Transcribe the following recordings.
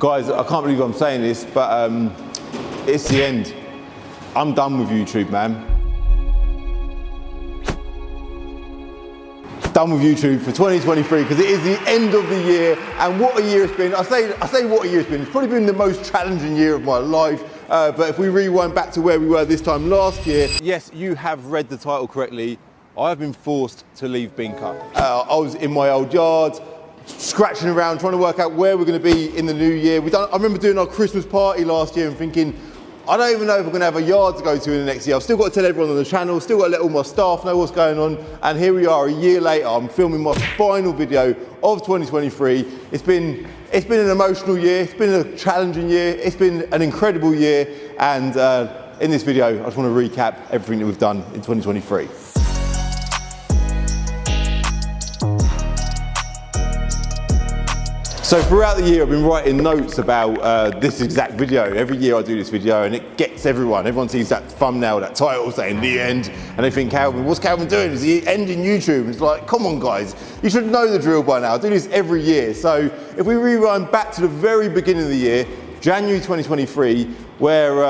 Guys, I can't believe I'm saying this, but it's the end. I'm done with YouTube, man. Done with YouTube for 2023 because it is the end of the year, and what a year it's been. I say what a year it's been. It's probably been the most challenging year of my life. But if we rewind back to where we were this time last year, yes, you have read the title correctly. I have been forced to leave Binker. I was in my old yard, scratching around, trying to work out where we're going to be in the new year. I remember doing our Christmas party last year and thinking, I don't even know if we're going to have a yard to go to in the next year. I've still got to tell everyone on the channel, still got to let all my staff know what's going on. And here we are, a year later, I'm filming my final video of 2023. It's been an emotional year, it's been a challenging year, it's been an incredible year. And in this video, I just want to recap everything that we've done in 2023. So throughout the year, I've been writing notes about this exact video. Every year I do this video and it gets everyone. Everyone sees that thumbnail, that title saying the end, and they think, Calvin, what's Calvin doing? Is he ending YouTube? It's like, come on guys, you should know the drill by now. I do this every year. So if we rewind back to the very beginning of the year, January 2023, where,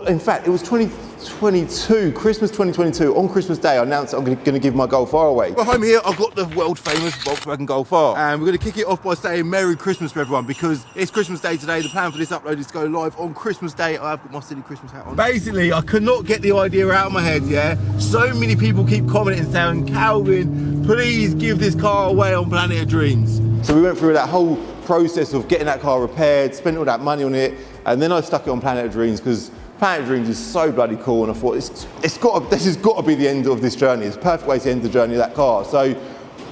in fact, it was 2022, Christmas 2022, on Christmas Day, I announced that I'm going to give my Golf R away. Behind me here, I've got the world famous Volkswagen Golf R. And we're going to kick it off by saying Merry Christmas to everyone, because it's Christmas Day today. The plan for this upload is to go live on Christmas Day. I've got my silly Christmas hat on. Basically, I could not get the idea out of my head, yeah? So many people keep commenting saying, Calvin, please give this car away on Planet of Dreams. So we went through that whole process of getting that car repaired, spent all that money on it, and then I stuck it on Planet of Dreams because Planet of Dreams is so bloody cool, and I thought this has got to be the end of this journey. It's a perfect way to end the journey of that car. So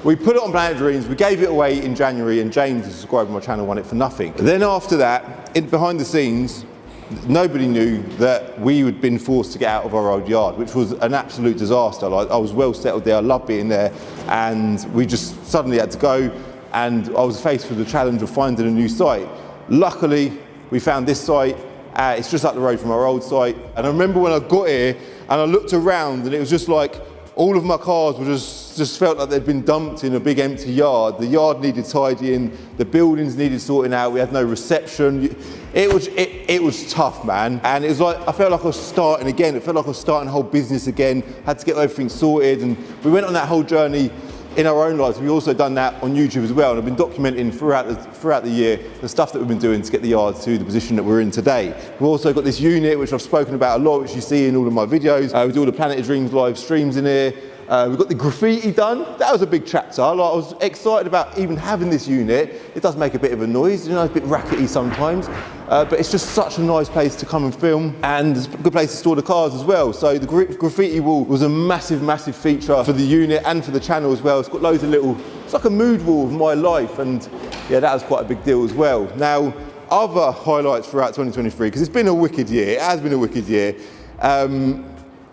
we put it on Planet of Dreams, we gave it away in January, and James, who subscribed to my channel, won it for nothing. Then after that, behind the scenes, nobody knew that we had been forced to get out of our old yard, which was an absolute disaster. Like, I was well settled there, I loved being there, and we just suddenly had to go, and I was faced with the challenge of finding a new site. Luckily, we found this site. It's just up the road from our old site. And I remember when I got here and I looked around, and it was just like all of my cars were just felt like they'd been dumped in a big empty yard. The yard needed tidying, the buildings needed sorting out, we had no reception. It was tough, man. And it was like, I felt like I was starting again. It felt like I was starting a whole business again, had to get everything sorted. And we went on that whole journey in our own lives. We've also done that on YouTube as well, and I've been documenting throughout the year the stuff that we've been doing to get the yard to the position that we're in today. We've also got this unit which I've spoken about a lot, which you see in all of my videos. We do all the Planet of Dreams live streams in here. We've got the graffiti done. That was a big chapter. I was excited about even having this unit. It does make a bit of a noise, you know, it's a bit rackety sometimes, but it's just such a nice place to come and film, and it's a good place to store the cars as well. So the graffiti wall was a massive, massive feature for the unit and for the channel as well. It's got loads of it's like a mood wall of my life, and yeah, that was quite a big deal as well. Now, other highlights throughout 2023, because it's been a wicked year, it has been a wicked year.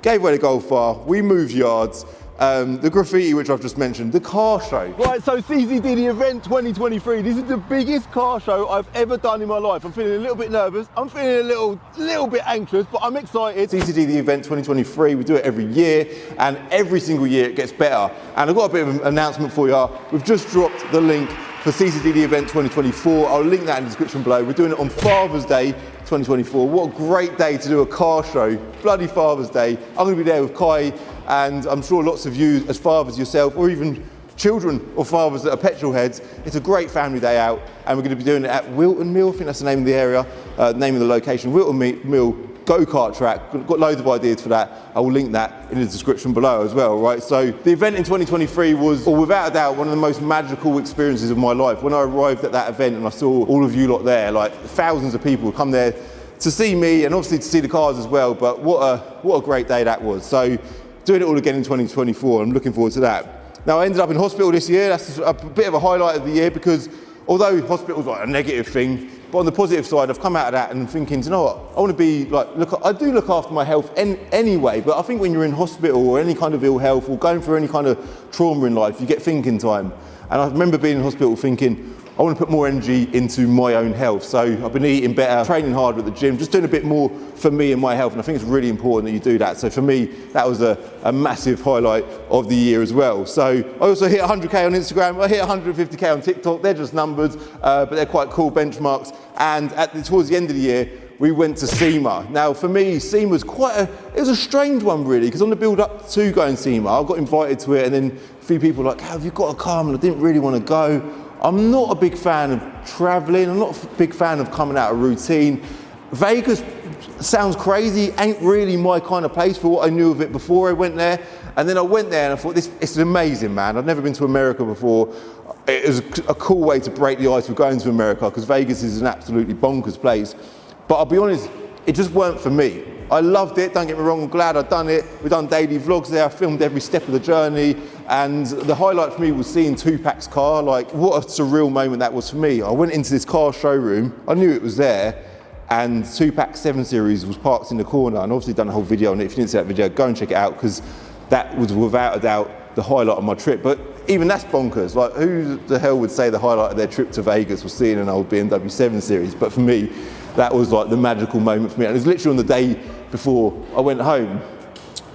Gave away the Golf R, we moved yards, the graffiti, which I've just mentioned, the car show. Right, so CCD the event 2023. This is the biggest car show I've ever done in my life. I'm feeling a little bit nervous. I'm feeling a little bit anxious, but I'm excited. CCD the event 2023. We do it every year, and every single year it gets better. And I've got a bit of an announcement for you. We've just dropped the link for CCD the event 2024. I'll link that in the description below. We're doing it on Father's Day 2024. What a great day to do a car show. Bloody Father's Day. I'm going to be there with Kai, and I'm sure lots of you as fathers yourself, or even children or fathers that are petrol heads. It's a great family day out, and we're going to be doing it at Wilton Mill. I think that's the name of the area, name of the location. Wilton Mill go-kart track. Got loads of ideas for that. I will link that in the description below as well, right? So the event in 2023 was, without a doubt, one of the most magical experiences of my life. When I arrived at that event and I saw all of you lot there, like thousands of people come there to see me and obviously to see the cars as well, but what a great day that was. So doing it all again in 2024, I'm looking forward to that. Now, I ended up in hospital this year. That's a bit of a highlight of the year, because although hospital's like a negative thing, but on the positive side, I've come out of that and thinking, you know what, I want to be like, I do look after my health anyway, but I think when you're in hospital or any kind of ill health or going through any kind of trauma in life, you get thinking time. And I remember being in hospital thinking, I want to put more energy into my own health. So I've been eating better, training harder at the gym, just doing a bit more for me and my health. And I think it's really important that you do that. So for me, that was a massive highlight of the year as well. So I also hit 100K on Instagram. I hit 150K on TikTok. They're just numbers, but they're quite cool benchmarks. And towards the end of the year, we went to SEMA. Now for me, SEMA was it was a strange one really, because on the build up to going SEMA, I got invited to it, and then a few people were like, have you got to come? And I didn't really want to go. I'm not a big fan of traveling. I'm not a big fan of coming out of routine. Vegas sounds crazy, ain't really my kind of place for what I knew of it before I went there. And then I went there and I thought, it's amazing, man. I've never been to America before. It was a cool way to break the ice with going to America, because Vegas is an absolutely bonkers place. But I'll be honest, it just weren't for me. I loved it, don't get me wrong, I'm glad I'd done it. We've done daily vlogs there, I filmed every step of the journey, and the highlight for me was seeing Tupac's car. Like, what a surreal moment that was for me. I went into this car showroom, I knew it was there, and Tupac's 7 Series was parked in the corner, and obviously done a whole video on it. If you didn't see that video, go and check it out, because that was without a doubt the highlight of my trip. But even that's bonkers. Like, who the hell would say the highlight of their trip to Vegas was seeing an old BMW 7 Series? But for me, that was like the magical moment for me. And it was literally on the day before I went home.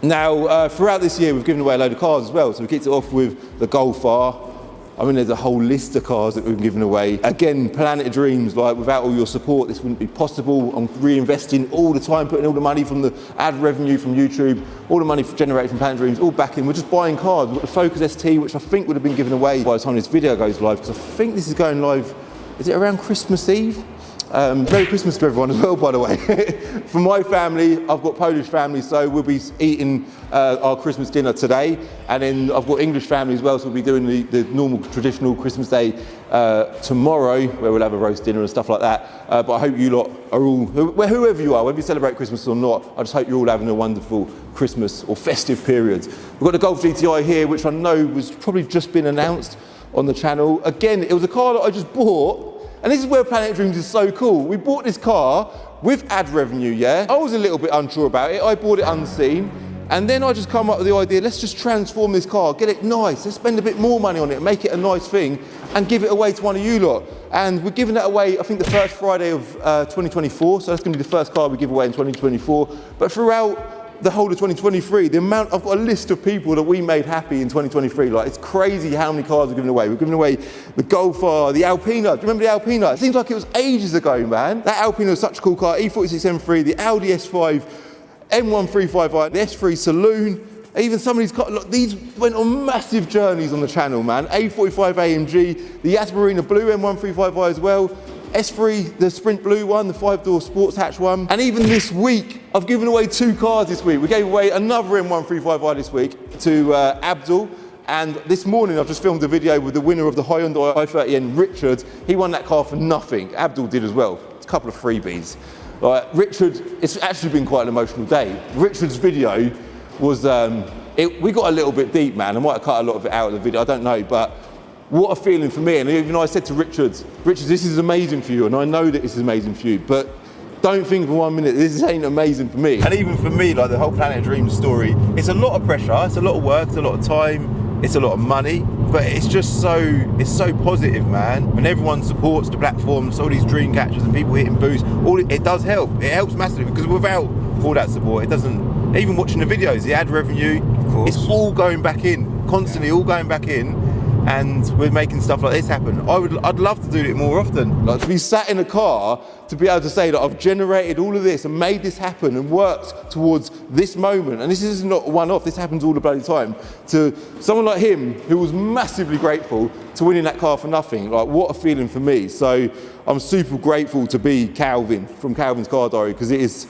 Now, throughout this year, we've given away a load of cars as well. So we kicked it off with the Golf R. I mean, there's a whole list of cars that we've given away. Again, Planet of Dreams, like, without all your support, this wouldn't be possible. I'm reinvesting all the time, putting all the money from the ad revenue from YouTube, all the money generated from Planet of Dreams, all back in. We're just buying cars. We've got the Focus ST, which I think would have been given away by the time this video goes live, because I think this is going live, is it around Christmas Eve? Merry Christmas to everyone as well, by the way. For my family, I've got Polish family, so we'll be eating our Christmas dinner today. And then I've got English family as well, so we'll be doing the normal traditional Christmas Day tomorrow, where we'll have a roast dinner and stuff like that. But I hope you lot are all, whoever you are, whether you celebrate Christmas or not, I just hope you're all having a wonderful Christmas or festive period. We've got the Golf GTI here, which I know was probably just been announced on the channel. Again, it was a car that I just bought. And this is where Planet of Dreams is so cool. We bought this car with ad revenue, yeah? I was a little bit unsure about it. I bought it unseen. And then I just come up with the idea, let's just transform this car, get it nice, let's spend a bit more money on it, make it a nice thing, and give it away to one of you lot. And we're giving that away, I think, the first Friday of 2024. So that's gonna be the first car we give away in 2024. But throughout the whole of 2023, the amount, I've got a list of people that we made happy in 2023. Like, it's crazy how many cars we're giving away. We're giving away the Golf R, the Alpina. Do you remember the Alpina? It seems like it was ages ago, man. That Alpina was such a cool car. E46 M3, the Audi S5, M135i, the S3 Saloon. Even some of these cars, look, these went on massive journeys on the channel, man. A45 AMG, the Asmarina Blue M135i as well. S3, the Sprint Blue one, the 5-door sports hatch one. And even this week, I've given away 2 cars this week. We gave away another M135i this week to Abdul. And this morning, I've just filmed a video with the winner of the Hyundai i30N, Richard. He won that car for nothing. Abdul did as well. It's a couple of freebies. Richard, it's actually been quite an emotional day. Richard's video was, we got a little bit deep, man. I might have cut a lot of it out of the video, I don't know, but what a feeling for me. And even I said to Richard, this is amazing for you, and I know that this is amazing for you, but don't think for 1 minute this ain't amazing for me. And even for me, like the whole Planet of Dreams story, it's a lot of pressure, it's a lot of work, it's a lot of time, it's a lot of money, but it's just it's so positive, man. When everyone supports the platforms, all these dream catchers and people hitting boosts, it does help. It helps massively, because without all that support, it doesn't, even watching the videos, the ad revenue, it's all going back in, constantly all going back in. And we're making stuff like this happen. I'd love to do it more often. Like, to be sat in a car, to be able to say that I've generated all of this and made this happen and worked towards this moment. And this is not one-off, this happens all the bloody time. To someone like him, who was massively grateful to winning that car for nothing, like, what a feeling for me. So I'm super grateful to be Calvin from Calvin's Car Diary, because it's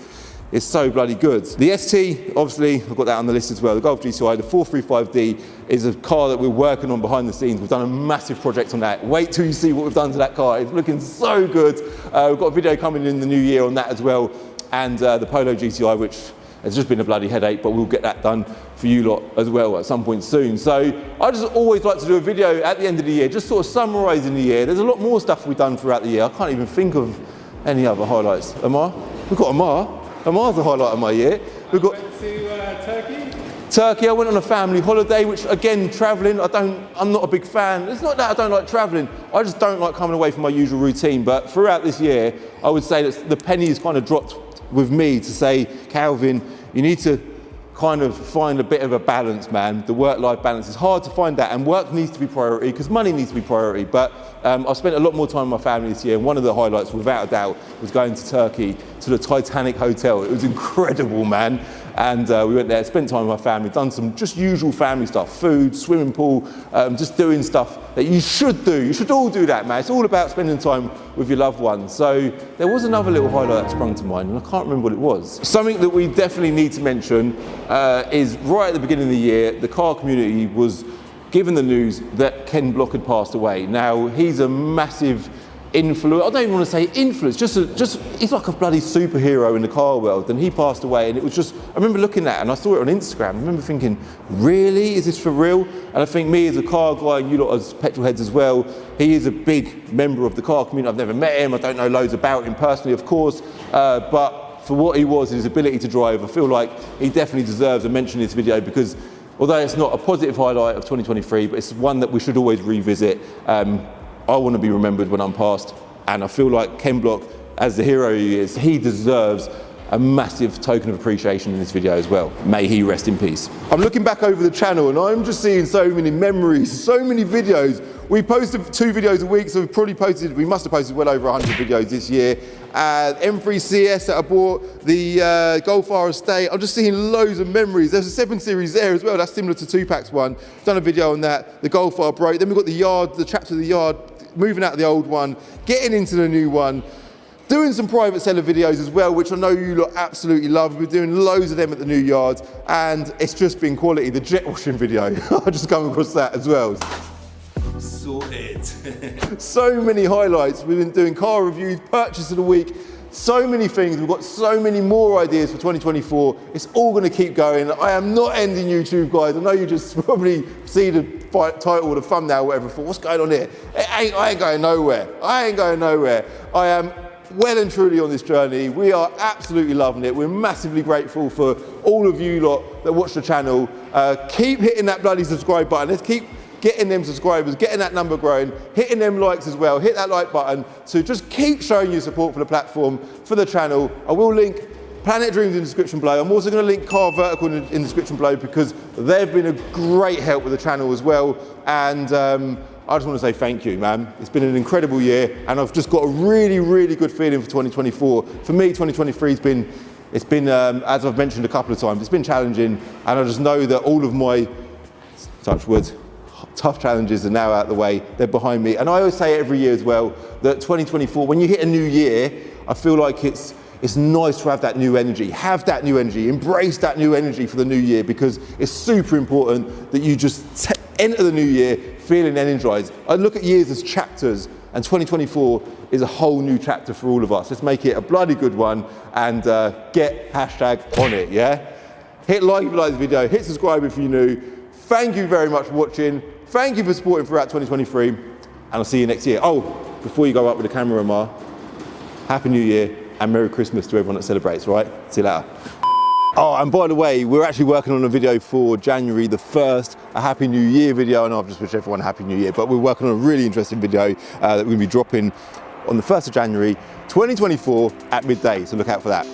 so bloody good. The ST, obviously, I've got that on the list as well. The Golf GTI, the 435D is a car that we're working on behind the scenes. We've done a massive project on that. Wait till you see what we've done to that car. It's looking so good. We've got a video coming in the new year on that as well. And the Polo GTI, which has just been a bloody headache, but we'll get that done for you lot as well at some point soon. So I just always like to do a video at the end of the year, just sort of summarising the year. There's a lot more stuff we've done throughout the year. I can't even think of any other highlights. Amar? We've got Amar. Amar's the highlight of my year. We've got. Went to Turkey. Turkey, I went on a family holiday, which again, traveling, I'm not a big fan. It's not that I don't like traveling, I just don't like coming away from my usual routine. But throughout this year, I would say that the pennies kind of dropped with me to say, Calvin, you need to kind of find a bit of a balance, man. The work-life balance is hard to find that, and work needs to be priority because money needs to be priority. But I've spent a lot more time with my family this year, and one of the highlights, without a doubt, was going to Turkey, to the Titanic Hotel. It was incredible, man. And we went there, spent time with my family, done some just usual family stuff, food, swimming pool, just doing stuff that you should do. You should all do that, man. It's all about spending time with your loved ones. So there was another little highlight that sprung to mind, and I can't remember what it was. Something that we definitely need to mention is right at the beginning of the year, the car community was given the news that Ken Block had passed away. Now, he's a massive influence, I don't even want to say influence, just he's like a bloody superhero in the car world, and he passed away, and it was just, I remember looking at it and I saw it on Instagram, I remember thinking, really, is this for real? And I think me as a car guy, and you lot as petrol heads as well, he is a big member of the car community. I've never met him, I don't know loads about him personally, of course, but for what he was, his ability to drive, I feel like he definitely deserves a mention in this video, because although it's not a positive highlight of 2023, but it's one that we should always revisit. I want to be remembered when I'm past, and I feel like Ken Block, as the hero he is, he deserves a massive token of appreciation in this video as well. May he rest in peace. I'm looking back over the channel and I'm just seeing so many memories, so many videos. We posted 2 videos a week, so we must have posted well over 100 videos this year. M3 CS that I bought, the Golf R Estate, I'm just seeing loads of memories. There's a 7 Series there as well, that's similar to Tupac's one. Done a video on that, the Golf R broke. Then we've got the yard, the chapter of the yard, moving out of the old one, getting into the new one, doing some private seller videos as well, which I know you lot absolutely love. We're doing loads of them at the new yard, and it's just been quality. The jet washing video, I just come across that as well. Sorted. So many highlights. We've been doing car reviews, purchase of the week, so many things. We've got so many more ideas for 2024. It's all going to keep going. I am not ending YouTube, guys. I know you just probably see the title, the thumbnail, whatever, for what's going on here. I ain't going nowhere. I ain't going nowhere. I am well and truly on this journey. We are absolutely loving it. We're massively grateful for all of you lot that watch the channel. Keep hitting that bloody subscribe button. Let's keep getting them subscribers, getting that number growing, hitting them likes as well. Hit that like button to just keep showing your support for the platform, for the channel. I will link Planet Dreams in the description below. I'm also going to link Car Vertical in the description below, because they've been a great help with the channel as well. And I just want to say thank you, man. It's been an incredible year, and I've just got a really, really good feeling for 2024. For me, 2023 has been, as I've mentioned a couple of times, it's been challenging, and I just know that all of my, touch wood, tough challenges are now out of the way, they're behind me. And I always say every year as well, that 2024, when you hit a new year, I feel like it's nice to have that new energy. Have that new energy, embrace that new energy for the new year, because it's super important that you just enter the new year feeling energized. I look at years as chapters, and 2024 is a whole new chapter for all of us. Let's make it a bloody good one, and get hashtag on it, yeah? Hit like if you like this video, hit subscribe if you're new. Thank you very much for watching. Thank you for supporting throughout 2023, and I'll see you next year. Oh, before you go up with the camera, Amar, Happy New Year and Merry Christmas to everyone that celebrates, right? See you later. Oh, and by the way, we're actually working on a video for January the 1st, a Happy New Year video. I know I've just wished everyone a Happy New Year, but we're working on a really interesting video that we're going to be dropping on the 1st of January 2024 at midday, so look out for that.